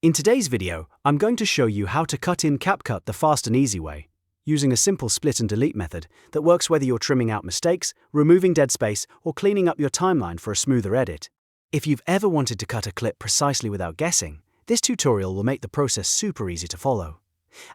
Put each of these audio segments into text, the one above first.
In today's video, I'm going to show you how to cut in CapCut the fast and easy way, using a simple split and delete method that works whether you're trimming out mistakes, removing dead space, or cleaning up your timeline for a smoother edit. If you've ever wanted to cut a clip precisely without guessing, this tutorial will make the process super easy to follow.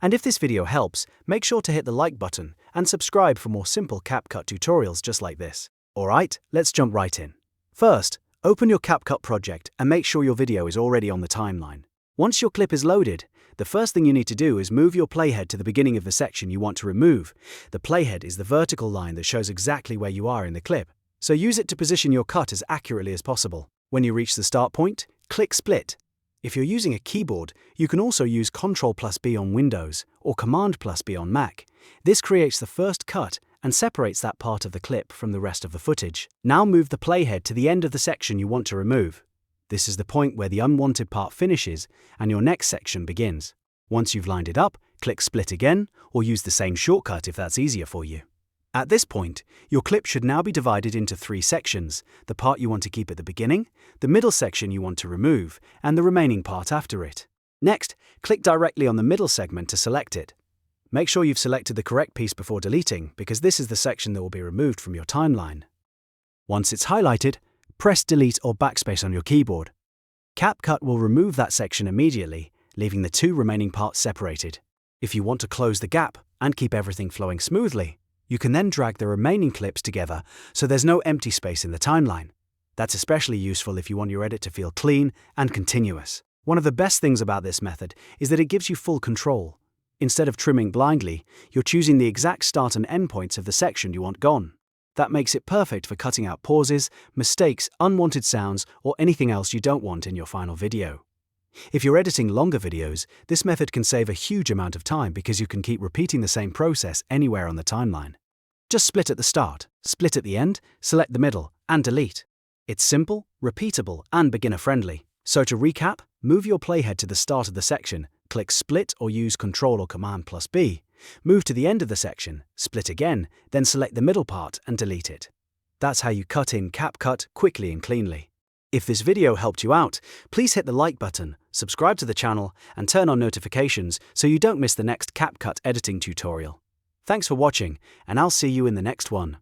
And if this video helps, make sure to hit the like button and subscribe for more simple CapCut tutorials just like this. Alright, let's jump right in. First, open your CapCut project and make sure your video is already on the timeline. Once your clip is loaded, the first thing you need to do is move your playhead to the beginning of the section you want to remove. The playhead is the vertical line that shows exactly where you are in the clip, so use it to position your cut as accurately as possible. When you reach the start point, click Split. If you're using a keyboard, you can also use Ctrl+B on Windows or Command+B on Mac. This creates the first cut and separates that part of the clip from the rest of the footage. Now move the playhead to the end of the section you want to remove. This is the point where the unwanted part finishes and your next section begins. Once you've lined it up, click Split again, or use the same shortcut if that's easier for you. At this point, your clip should now be divided into 3 sections: the part you want to keep at the beginning, the middle section you want to remove, and the remaining part after it. Next, click directly on the middle segment to select it. Make sure you've selected the correct piece before deleting, because this is the section that will be removed from your timeline. Once it's highlighted, press Delete or Backspace on your keyboard. CapCut will remove that section immediately, leaving the 2 remaining parts separated. If you want to close the gap and keep everything flowing smoothly, you can then drag the remaining clips together so there's no empty space in the timeline. That's especially useful if you want your edit to feel clean and continuous. One of the best things about this method is that it gives you full control. Instead of trimming blindly, you're choosing the exact start and end points of the section you want gone. That makes it perfect for cutting out pauses, mistakes, unwanted sounds, or anything else you don't want in your final video. If you're editing longer videos, this method can save a huge amount of time because you can keep repeating the same process anywhere on the timeline. Just split at the start, split at the end, select the middle, and delete. It's simple, repeatable, and beginner-friendly. So to recap, move your playhead to the start of the section, click Split or use Ctrl or Command+B. Move to the end of the section, split again, then select the middle part and delete it. That's how you cut in CapCut quickly and cleanly. If this video helped you out, please hit the like button, subscribe to the channel, and turn on notifications so you don't miss the next CapCut editing tutorial. Thanks for watching, and I'll see you in the next one.